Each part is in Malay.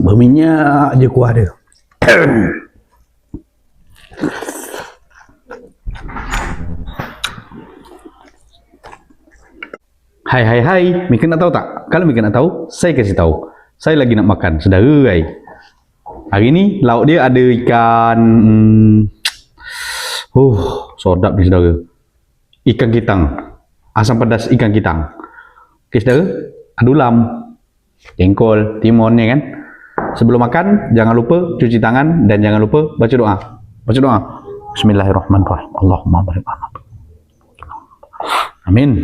Berminyak je kuah dia. Hai, Mika nak tahu tak? Kalau Mika nak tahu, saya kasih tahu. Saya lagi nak makan, saudara. Hari ni lauk dia ada ikan, sedap ni saudara. Ikan kitang, asam pedas ikan kitang. Okey saudara, ada ulam, jengkol, timun ni kan. Sebelum makan, jangan lupa cuci tangan dan jangan lupa baca doa. Baca doa. Bismillahirrahmanirrahim. Allahumma barik lana. Amin.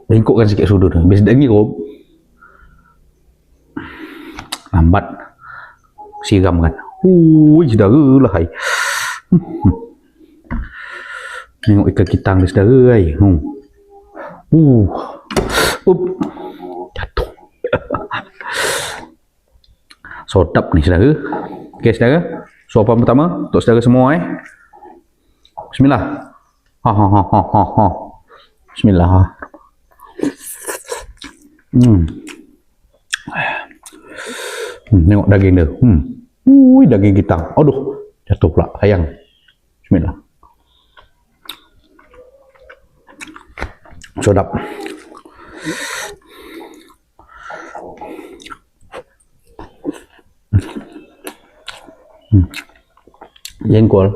Bengkokkan sikit sudut ni. Biasa dah ngirup. Lambat. Siram kan. Saudara lah. Tengok ikan kitang dia saudara. Jatuh. Sedap ni saudara. Okey saudara. Suapan pertama untuk saudara semua Bismillah. Bismillah. Tengok daging dia. Daging kitang. Aduh, jatuh pula sayang. Bismillah. Sedap. Jengkol.